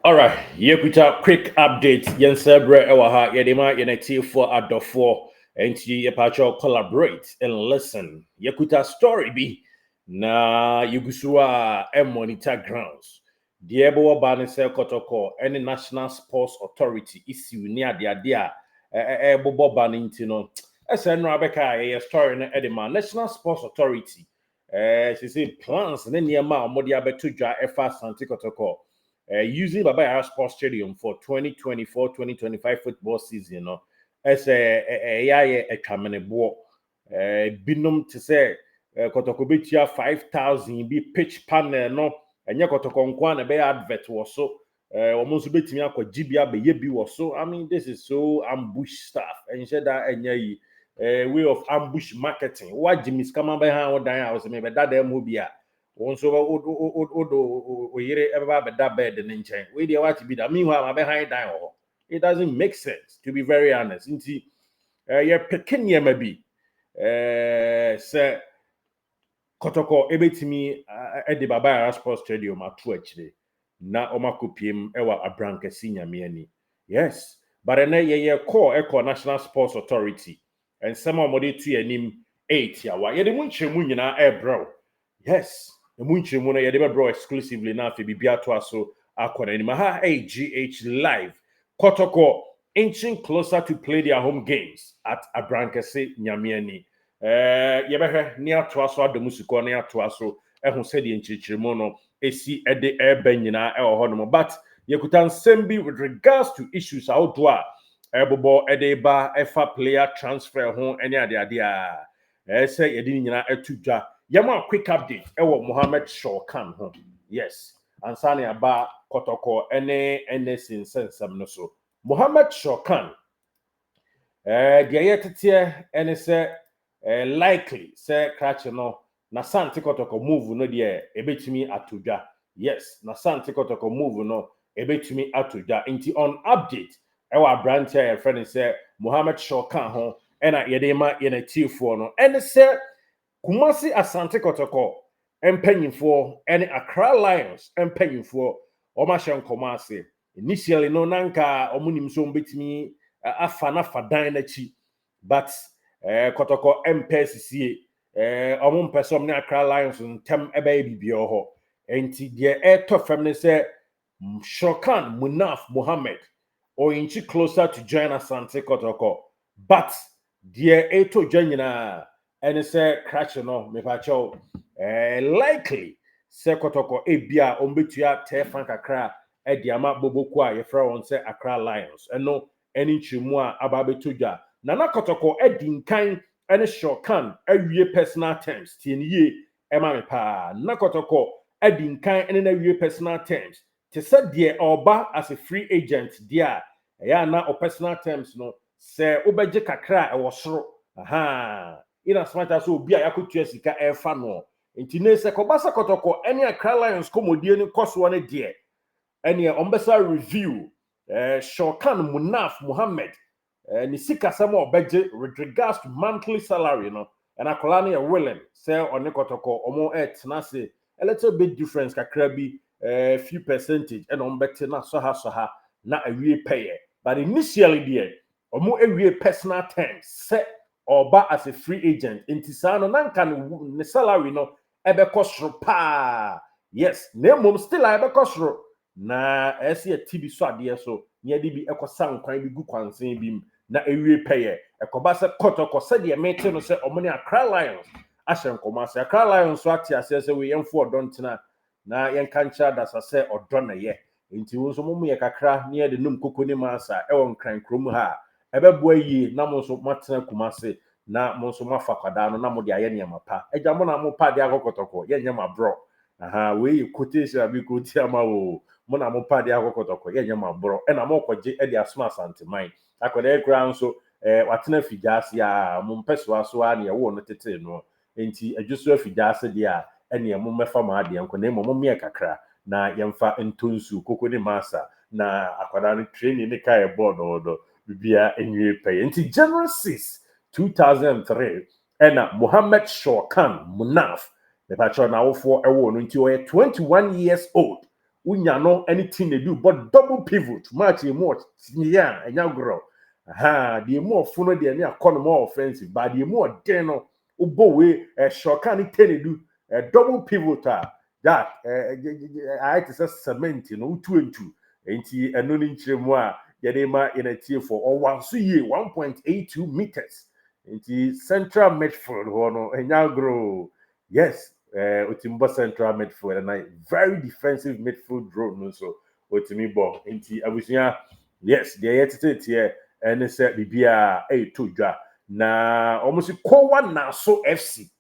All right, yekuta quick update. Yensebre ewaha yedema yeneti for adofo enti yepacho collaborate and listen. Yekuta story be na yugusua e monitor grounds. Diebo bani se Kotoko any National Sports Authority isi near the idea bobo bani intino. Ese no abeka ye story na edema National Sports Authority. She say plans ne niema omodi abetu dwa efa Santi Kotoko. Using Baba Sports Stadium for 2024-2025 football season, no, as a Kamenebo, Binum to say, Kotokobitia 5,000 be pitch panel, no, and Yakotokonkwan, a bay advert was so, almost bit me up with GBA, be yebi was so. I mean, this is so ambush stuff, and said that a way of ambush marketing. What Jimmy's coming behind what I was maybe that there will be. Once over we ever that bed and in we the watch be that meanwhile behind down. It doesn't make sense, to be very honest. Inti you're picking ye maybe say Kotoko ebetimi at the Baba Sports Stadium at actually na omakupim ewa Abrankese nyamiani. Yes, but then ye call National Sports Authority and some of the two name 8 ya wa ye de munche munyina bro. Yes. The Munchi Muna Yadeba exclusively now for Bibiato so Aqua Maha AGH Live. Kotoko inching closer to play their home games at Abrankese Nyamiani. Yebehe near to us the Musiko near to us so who said the Inchimono AC at the air benina or honomo. But Yakutan Sembi with regards to issues outdoor Ebobo Edeba Efa player transfer home any idea. Say Yadina etuja. Yama quick update. Ewo Mohammed Shawkan ho. Yes. Ansani aba Kotoko ene sinsensam no so. Mohammed Shawkan. Diayetetie ene se likely se krache no na Santi Kotoko move no de ebetumi atoja. Yes. Na Santi Kotoko move no ebetumi atoja. Inti on update. Ewa Abrankese your friend say Mohammed Shawkan ho ena yedema yene tifo no. Ene se Kumasi Asante Kotoko empanyinfo any Accra Lions empanyinfo omashen komase initially no nanka omunim so betimi afana fadan na chi but Kotoko empesisie omum person na Accra Lions ntem ebe bibio ho enti de to family say Shawkan Munaf Mohammed or inchi closer to join Asante Kotoko but de eto janyina and say crash no me pacho likely say Kotoko ebia ombetua tefan kakra e diama boboku a yefra won say Accra Lions eno eni chimu a ababetuja nana Kotoko edinkan ene Shawkan awie personal terms tienye ema me pa na Kotoko edinkan ene na awie personal terms te said de oba as a free agent dia ya na o personal terms no say obeje kakra e wosoro aha in as much as obi a yakotua sika efa no enti ne se kobasa Kotoko any Accra Lions komodie ni koso ne de any ombesa review Shawkan Munaf Mohammed ni sika sama obeje with regards to monthly salary no and akola na willing say on Kotoko omo etna say a little bit difference kakra bi few percentage and ombete na so ha na awie pay but initially there omo awie personal terms say Oba as a free agent intisano nanka ne salary no ebe kosro pa yes nemom still ebe kosro na ese a TB so ade so ne de bi ekosan kwan bi gu kwansen bi na ewie peye ekoba se Kotoko se de mete no se omone Accra Lions ahyen koma se Accra Lions so ate ase se we yemfo odontina na yenka ncha dasa se odon na ye nti wo so momu ye kakra ne de num kokoni masa ewon kran krom ha ebeboa yi na mo so matena kumase na mo so mafa kwada no na mo de aye ne mapa eja mo na mo pa de akokotoko ye nyama bro aha we quotation abi quote ama wo mo na mo pa de akokotoko ye nyama bro e na mo kwaje e de asoma santeman akoda e kra nso watena figase a mo mpeso aso a ne wo no tete no enti adwuso afigase de a ene mo mefa ma de enko na mo me kakra na yemfa ntonsu kokoni masa na akoda no training ne kai board odo bibia enwe pay nti January 6 2003 ena Mohammed Shawkan Munaf the patron now for a woman until 21 years old unya no anything they do but double pivot match more yeah enya grow the more funo de na akọ more offensive but the more den no ubo we Shawkan ten do double pivot that I to say cement no 2 and 2 enti eno ni nkyeremu a yede ma in a tier for or one so ye 1.82 meters enti central midfield ho no enya grow yes Otimbo central midfield and I very defensive midfield role no so Otimi bo enti abusia yes the yetete here and say bibia to dwa na almost Kowa Naso FC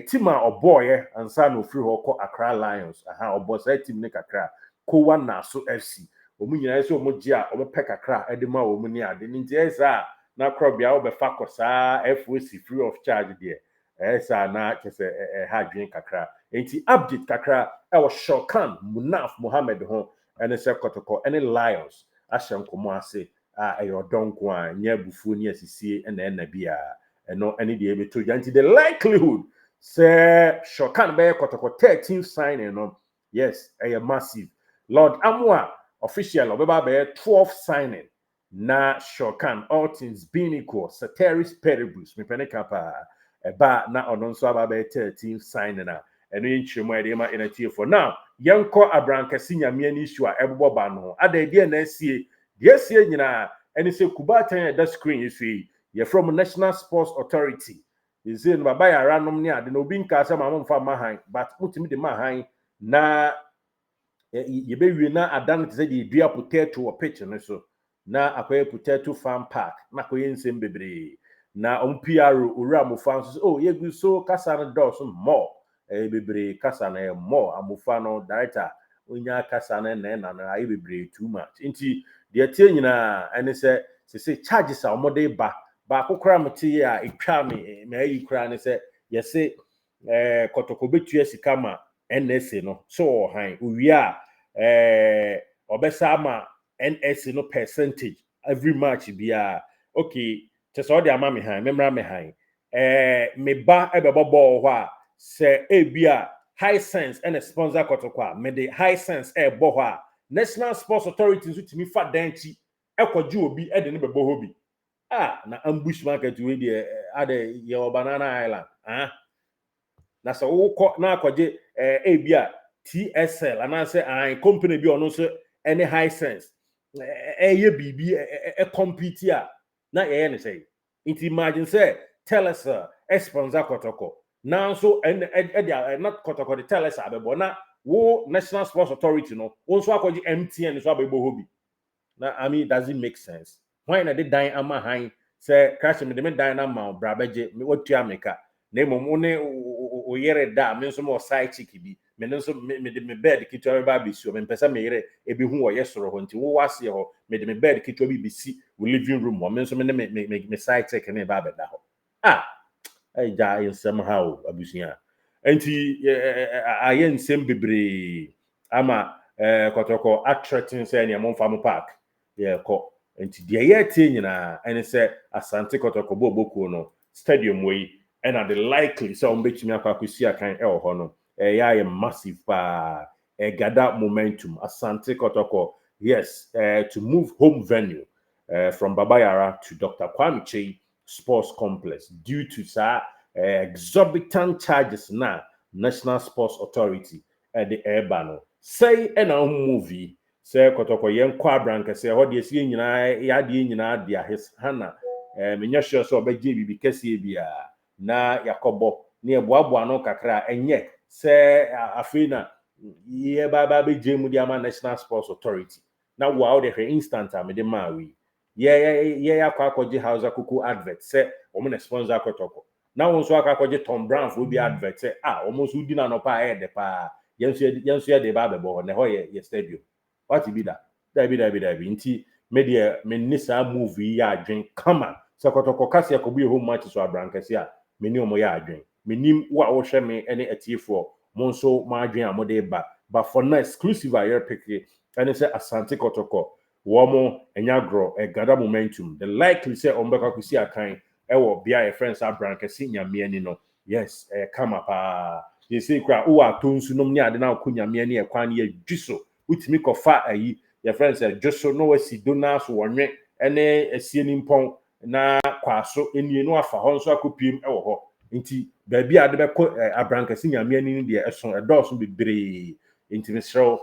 team a boy ansa no free ho Accra Lions obo say team ne kakra Kowa Naso FC omu nyina so omu gi a omu pe kakra edema omu ni ade nti esa na krobia obefa kosa FOC free of charge there esa na kese ha dwen kakra enti update kakra e wo Shawkan Munaf Mohammed ho ene se Kotoko ene Lions ahyem komo ase ayo donko a nya bufuo ni asisie ena bia eno ene de ebeto janti the likelihood say Shawkan be Kotoko 13th signing no yes massive Lord Amwa official obeba be 12th signing na Shawkan all things being equal ceteris paribus me peneka pa eba na ono nso aba be 13th signing na eno nchiremo ede ma ina for now yenko Abrankese nyame ani issue a ebobo ba no ada de na asie de asie nyina ene se kubatan da screen yi ye from National Sports Authority is in baba ya ranom ne ade no obi nka asa ma mfa mahan but mutimi de mahan na ye be wi na adan te se de dua potato pitch no so na akoye potato farm park na akoye nsem bebre na PR owura mofa so oh ye gu so kasa no do so more bebre kasa na more amofa no director onya kasa na na ayi bebre too much nti de tie nyina ene se charges a omode ba kokora mte a etwa me ayi kura ne se yese Kotoko betua sika ma NSA no so han owia obesa ma NSA no percentage every match bia okay so de ama me han memra me han me ba ebebo ball ho a se ebia high sense and sponsor Kotoko a me de high sense bo ho a National Sports Authority nso timi fa danchi ekwaje obi de ne bebo ho bi na ambush market we de ade your Banana Island na so wo na akwaje ebia TSL anase company bi ono so any high sense ye bibi compete a na ye ne say it imagine say tell us sponsor Kotoko now so not Kotoko the tell us abebo na wo National Sports Authority no wo so akwaje MTN so abebo hobi na I mean does it make sense why na dey dan ama han say crash me dey dan na ma brabeje me wotua meka na emom ne o yere da me nso mo side chick bi me nso me de me bed kitwa ba bisi o me pesa me yere ebi hu o yesoro ho nti wo wase ho me de me bed kitwa bi bisi wo living room o me nso me side chick ne ba beda ho ja yensem ha o abusia nti ayen nsem bebre ama Kotoko attracting say ne mo fam park ye ko nti de ye tie nyina ene se Asante Kotoko boboku no stadium we and are the likely so betimi akwakusi akan ho no ya massive gather momentum Asante Kotoko yes to move home venue from Babayara to Dr. Kwame Chey Sports Complex due to exorbitant charges na National Sports Authority the Airbano say na movie say Kotoko yenko Abrankese ho de sie nyina ya de nyina de his hana menya sure so obeje bibi kese bia na yakobo ne eboabo no kakra enye se afina ye baba beje mu di ama National Sports Authority na wo de hwe instant am de ma wi ye akwakoje house akuku advert se omo na sponsor Kotoko na won so akwakoje Tom Brown for bi advert se omo so di na no pa de pa yenso ye de baba bo ne ho ye stadium what be that dabi nti media menisa movie ya adwen kama se Kotoko kase akobu ye home match so Abrankese a meni omo ya adwen menim wa wo hwe me ene atiefo mo nso ma adwen amode ba but for now exclusive air pick and say Asante Kotoko wo mo enyagro gather momentum the likely say ombeka kusi akan e wo bia e friends Abrankese nyame ani no yes kama pa you see kra o atonsu nom ne ade na akonyame ne ekwan ne adwiso utimi kofa ayi your friends say just no wasi dona so wonwe ene asie ni mpon na kwaso enie no afa ho nso akopiem ewo ho nti baabi ade beko Abrankese nyame ani ne de eso edoso bebre nti mesrew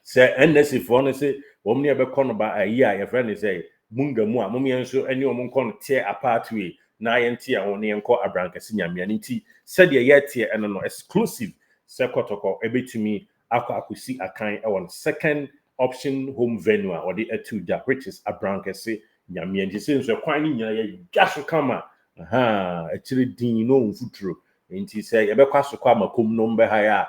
se NSC for no se wom ne beko no ba ayi a your friend say mungamu a mom yenso ene omon kon tie apart we na yente a won yenko Abrankese nyame ani nti said ye yete eno no exclusive se Kotoko ebetumi akosi akan on second option home venue or the etuja which is Abrankese nyame nti se nso kwan ni nyina ye dwaso kama akire din no mfuturo nti se ye bekwa so kwa makom no mbe ha ya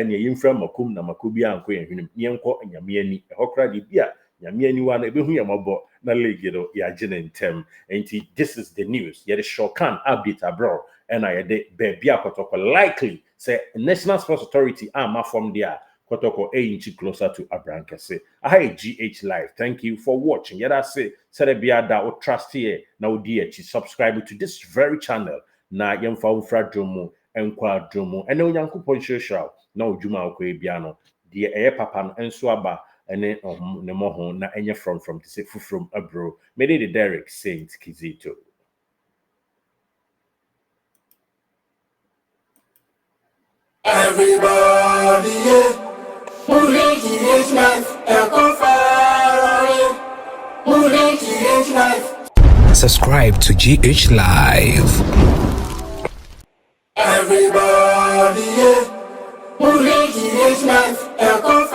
ne yimfra makom na makobi anko yenhwenem yenko nyame ani ehokra de bia nyame ani wa na ebehu yamabo na legiro ya gene ntem nti this is the news ye the Shawkan update abroad and I de bebia Kotoko likely say National Sports Authority am from there Kotoko a inch closer to Abrankese. Hi GH Live. Thank you for watching. Yet I say bia da o trust here now dear subscribe to this very channel na yemfa ufra dromo enkwa dromo ene onyankopon social na odwuma akwa bia no de eye papa no enso aba ene ne moho na enye from to say from abro made the Derek Saint Kizito. Everybody, yeah. Moving GH Life, Echo Fire, moving GH Life. Subscribe to GH Live. Everybody, yeah. Moving GH Life, Echo